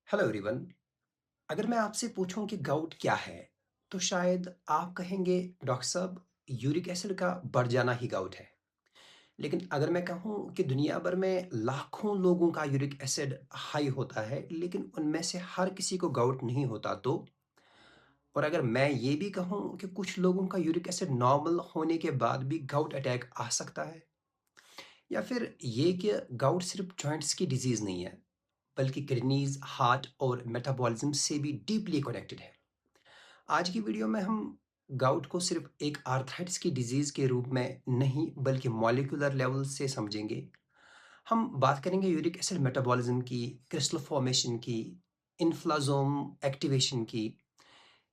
Hello everyone. अगर मैं आपसे पूछूं कि गाउट क्या है तो शायद आप कहेंगे डॉक्टर साहब यूरिक एसिड का बढ़ जाना ही गाउट है। लेकिन अगर मैं कहूं कि दुनिया भर में लाखों लोगों का यूरिक एसिड हाई होता है लेकिन उनमें से हर किसी को गाउट नहीं होता तो। और अगर मैं ये भी कहूं कि कुछ लोगों का यूरिक एसिड नॉर्मल होने के बाद भी गाउट अटैक आ सकता है, या फिर ये कि गाउट सिर्फ जॉइंट्स की डिजीज नहीं है बल्कि किडनीज, हार्ट और मेटाबॉलिज्म से भी डीपली कनेक्टेड है। आज की वीडियो में हम गाउट को सिर्फ एक आर्थराइटिस की डिजीज के रूप में नहीं बल्कि मॉलिक्यूलर लेवल से समझेंगे। हम बात करेंगे यूरिक एसिड मेटाबॉलिज्म की, क्रिस्टल फॉर्मेशन की, इन्फ्लाजोम एक्टिवेशन की,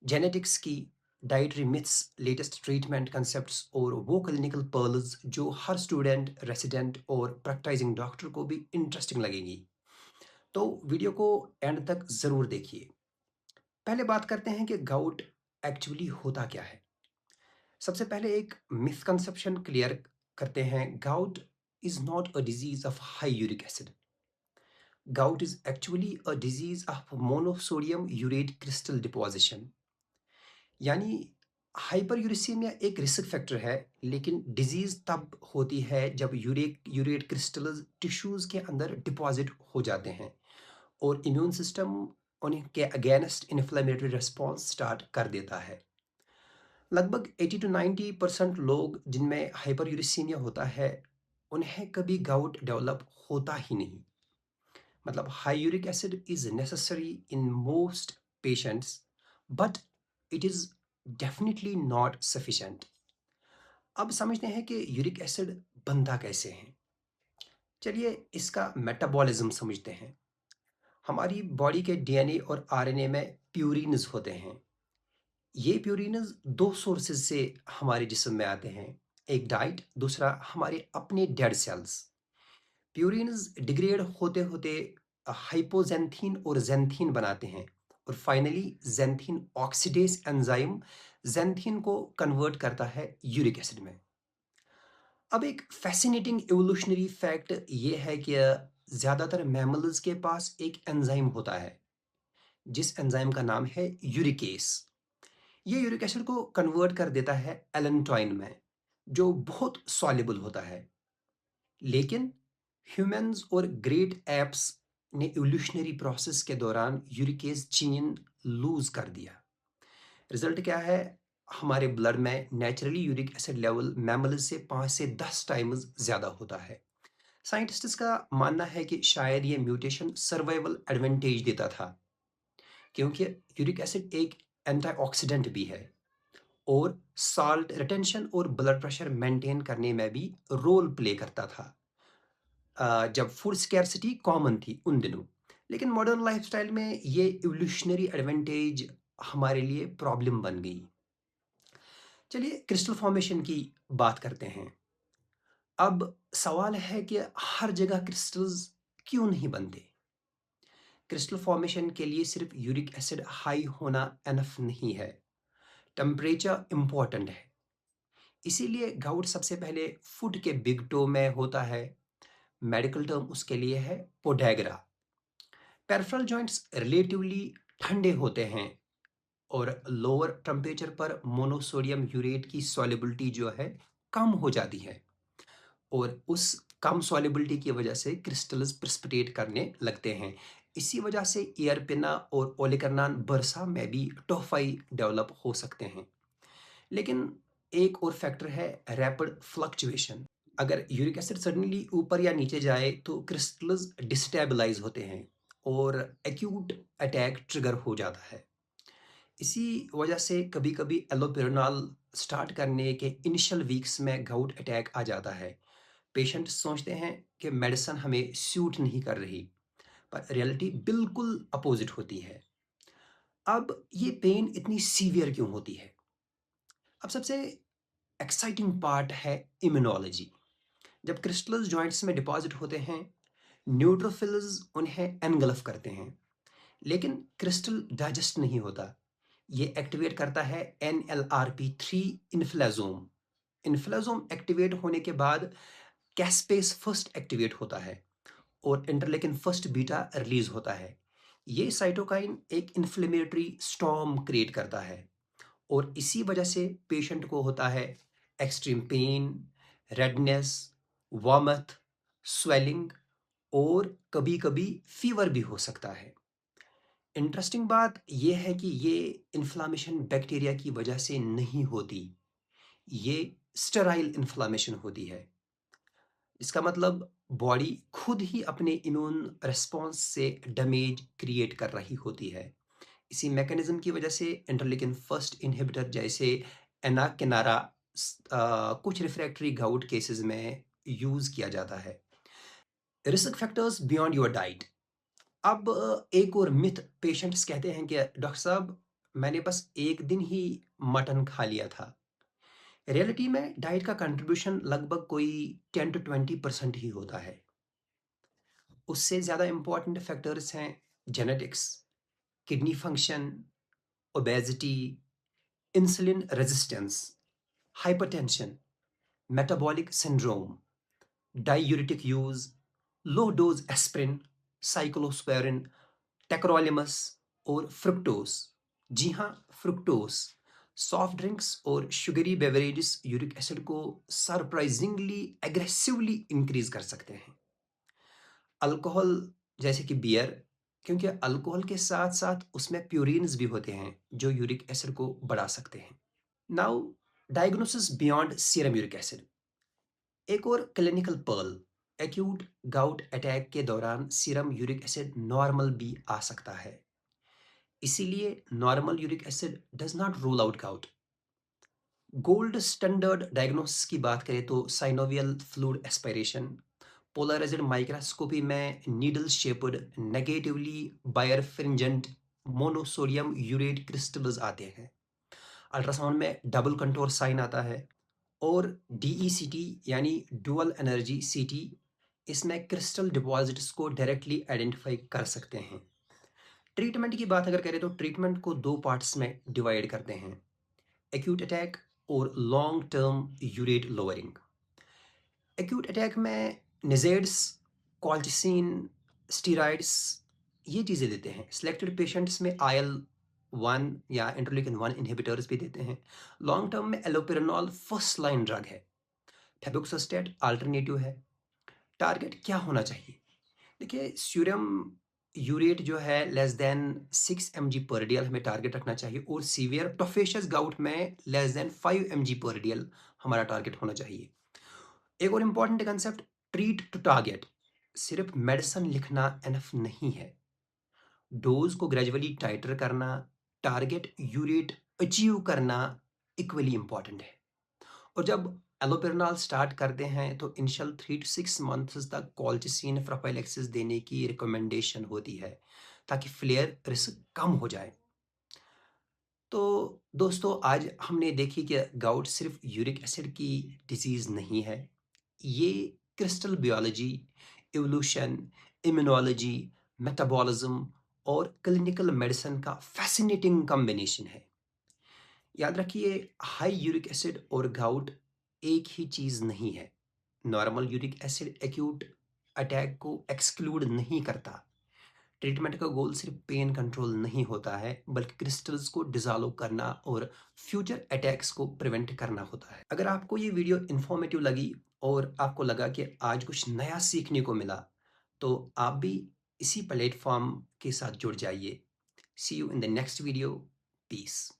जेनेटिक्स की, dietary myths, latest treatment concepts और वो क्लिनिकल पर्ल्स जो हर स्टूडेंट, रेसिडेंट और प्रैक्टिसिंग डॉक्टर को भी इंटरेस्टिंग लगेंगी। तो वीडियो को एंड तक ज़रूर देखिए। पहले बात करते हैं कि गाउट एक्चुअली होता क्या है। सबसे पहले एक मिसकंसेप्शन क्लियर करते हैं। Gout is not a disease of high uric acid. Gout is actually a disease of monosodium urate crystal deposition. यानी हाइपर यूरिसीमिया एक रिस्क फैक्टर है, लेकिन डिजीज तब होती है जब यूरेट क्रिस्टल्स टिश्यूज के अंदर डिपॉजिट हो जाते हैं और इम्यून सिस्टम उनके अगेंस्ट इन्फ्लेमेटरी रिस्पॉन्स स्टार्ट कर देता है। लगभग 80 टू 90% लोग जिनमें हाइपरयूरिसीमिया होता है उन्हें कभी गाउट डेवलप होता ही नहीं। मतलब high uric acid is necessary in most patients, but it is definitely not sufficient. अब समझते हैं कि यूरिक एसिड बनता कैसे है। चलिए इसका मेटाबॉलिज्म समझते हैं। हमारी बॉडी के डीएनए और आरएनए में प्यूरिन्स होते हैं। ये प्यूरिन्स दो सोर्सेज से हमारे जिस्म में आते हैं, एक डाइट, दूसरा हमारे अपने डेड सेल्स। प्यूरिन्स डिग्रेड होते होते हाइपोजेंथीन और जेंथीन बनाते हैं और फाइनली जेंथीन ऑक्सीडेज एंजाइम जेंथीन को कन्वर्ट करता है यूरिक एसिड में। अब एक फैसिनेटिंग एवोल्यूशनरी फैक्ट ये है कि ज़्यादातर मैमल्स के पास एक एंजाइम होता है जिस एंजाइम का नाम है यूरिकेस। ये यूरिक एसिड को कन्वर्ट कर देता है एलेंटोइन में, जो बहुत सॉल्युबल होता है। लेकिन ह्यूमंस और ग्रेट एप्स ने इवोल्यूशनरी प्रोसेस के दौरान यूरिकेस जीन लूज कर दिया। रिजल्ट क्या है? हमारे ब्लड में naturally uric acid level mammal से 5 से 10 टाइम्स ज़्यादा होता है। साइंटिस्ट्स का मानना है कि शायद ये म्यूटेशन सर्वाइवल एडवांटेज देता था, क्योंकि यूरिक एसिड एक एंटीऑक्सीडेंट भी है और साल्ट रिटेंशन और ब्लड प्रेशर मेंटेन करने में भी रोल प्ले करता था जब फूड स्कैर्सिटी कॉमन थी उन दिनों। लेकिन मॉडर्न लाइफस्टाइल में ये इवोल्यूशनरी एडवांटेज हमारे लिए प्रॉब्लम बन गई। चलिए क्रिस्टल फॉर्मेशन की बात करते हैं। अब सवाल है कि हर जगह क्रिस्टल्स क्यों नहीं बनते? क्रिस्टल फॉर्मेशन के लिए सिर्फ यूरिक एसिड हाई होना एनफ नहीं है, टेम्परेचर इंपॉर्टेंट है। इसीलिए गाउट सबसे पहले फुट के बिग टो में होता है। मेडिकल टर्म उसके लिए है पोडैग्रा। पेरिफेरल जॉइंट्स रिलेटिवली ठंडे होते हैं और लोअर टेम्परेचर पर मोनोसोडियम यूरेट की सॉल्युबिलिटी जो है कम हो जाती है और उस कम सॉल्युबिलिटी की वजह से क्रिस्टल्स प्रेसिपिटेट करने लगते हैं। इसी वजह से एयर पिना और ओलिकरनान बरसा में भी टोफाई डेवलप हो सकते हैं। लेकिन एक और फैक्टर है रैपिड फ्लक्चुएशन। अगर यूरिक एसिड सडनली ऊपर या नीचे जाए तो क्रिस्टल्स डिस्टेबलाइज होते हैं और एक्यूट अटैक ट्रिगर हो जाता है। इसी वजह से कभी-कभी एलोपेरिनॉल स्टार्ट करने के इनिशियल वीक्स में गाउट अटैक आ जाता है। पेशेंट सोचते हैं कि मेडिसिन हमें सूट नहीं कर रही, पर रियलिटी बिल्कुल अपोजिट होती है। अब ये पेन इतनी सीवियर क्यों होती है? अब सबसे एक्साइटिंग पार्ट है इम्यूनोलॉजी। जब क्रिस्टल्स जॉइंट्स में डिपॉजिट होते हैं, न्यूट्रोफिल्स उन्हें एनगल्फ करते हैं, लेकिन क्रिस्टल डाइजेस्ट नहीं होता। ये एक्टिवेट करता है NLRP3 इन्फ्लाजोम। इन्फ्लाजोम एक्टिवेट होने के बाद कैस्पेस फर्स्ट एक्टिवेट होता है और इंटरलेकिन फर्स्ट बीटा रिलीज होता है। ये साइटोकाइन एक इन्फ्लेमेटरी स्टॉर्म क्रिएट करता है और इसी वजह से पेशेंट को होता है extreme pain, redness, warmth, swelling और कभी-कभी फीवर भी हो सकता है। इंटरेस्टिंग बात ये है कि ये इन्फ्लेमेशन बैक्टीरिया की वजह से नहीं होती, ये स्टेराइल इन्फ्लेमेशन होती है। इसका मतलब बॉडी खुद ही अपने इम्यून रिस्पॉन्स से डैमेज क्रिएट कर रही होती है। इसी मैकेनिज्म की वजह से इंटरलेकिन फर्स्ट इनहिबिटर जैसे एनाकिनारा कुछ रिफ्रैक्टरी गाउट केसेस में यूज किया जाता है। Risk factors beyond your diet. अब एक और मिथ पेशेंट्स कहते हैं कि डॉक्टर साहब मैंने बस एक दिन ही मटन खा लिया था। रियलिटी में डाइट का कंट्रीब्यूशन लगभग कोई 10 to 20% ही होता है। उससे ज़्यादा इम्पोर्टेंट फैक्टर्स हैं genetics, kidney function, obesity, insulin resistance, hypertension, metabolic syndrome, diuretic use, low dose aspirin, cyclosporin, tacrolimus और फ्रुक्टोज। जी हाँ, फ्रुक्टोज सॉफ्ट ड्रिंक्स और शुगरी बेवरेजेस यूरिक एसिड को सरप्राइजिंगली एग्रेसिवली इंक्रीज कर सकते हैं। अल्कोहल जैसे कि बियर, क्योंकि अल्कोहल के साथ साथ उसमें प्यूरिन्स भी होते हैं जो यूरिक एसिड को बढ़ा सकते हैं। Now diagnosis beyond serum uric acid. एक और clinical pearl, acute gout attack के दौरान सीरम यूरिक एसिड नॉर्मल भी आ सकता है। इसीलिए normal uric acid does not rule out gout. Gold standard diagnosis की बात करें तो synovial fluid aspiration, polarised microscopy में needle shaped negatively birefringent monosodium urate crystals आते हैं। अल्ट्रासाउंड में डबल कंटोर साइन आता है और डीईसीटी यानी डुअल एनर्जी सीटी, इसमें क्रिस्टल डिपॉजिट्स को डायरेक्टली आइडेंटिफाई कर सकते हैं। ट्रीटमेंट की बात अगर करें तो ट्रीटमेंट को दो पार्ट्स में डिवाइड करते हैं, एक्यूट अटैक और long term urate lowering. Acute attack में निजेड्स, कॉल्चिसिन, स्टीराइड्स ये चीज़ें देते हैं। सिलेक्टेड पेशेंट्स में IL-1 या इंटरल्यूकिन 1 इनहिबिटर्स भी देते हैं। लॉन्ग टर्म में एलोपेरानॉल फर्स्ट लाइन ड्रग है, फेबुक्सोस्टैट अल्टरनेटिव है। टारगेट क्या होना चाहिए? देखिए, सीरम यूरेट जो है लेस देन 6 mg/dl हमें टारगेट रखना चाहिए और सीवियर टॉफेशियस गाउट में लेस देन 5 mg/dl हमारा टारगेट होना चाहिए। एक और important concept, treat to target. सिर्फ मेडिसिन लिखना एनफ नहीं है, डोज को ग्रेजुअली टाइटर करना, टारगेट यूरेट अचीव करना इक्वली इंपॉर्टेंट है। और जब एलोपेरानॉल स्टार्ट करते हैं तो इनिशियल 3 to 6 मंथ्स तक कॉल्चिसिन प्रोफाइलैक्सिस देने की रिकमेंडेशन होती है ताकि फ्लेयर रिस्क कम हो जाए। तो दोस्तों, आज हमने देखी कि गाउट सिर्फ यूरिक एसिड की डिजीज़ नहीं है, ये crystal biology, evolution, immunology, metabolism और क्लिनिकल मेडिसिन का फैसिनेटिंग कॉम्बिनेशन है। याद रखिए, हाई यूरिक एसिड और गाउट एक ही चीज़ नहीं है। Normal uric acid acute attack को एक्सक्लूड नहीं करता। ट्रीटमेंट का गोल सिर्फ पेन कंट्रोल नहीं होता है, बल्कि क्रिस्टल्स को डिसॉल्व करना और फ्यूचर अटैक्स को प्रिवेंट करना होता है। अगर आपको ये वीडियो इन्फॉर्मेटिव लगी और आपको लगा कि आज कुछ नया सीखने को मिला, तो आप भी इसी प्लेटफॉर्म के साथ जुड़ जाइए। See you in the next video. Piece.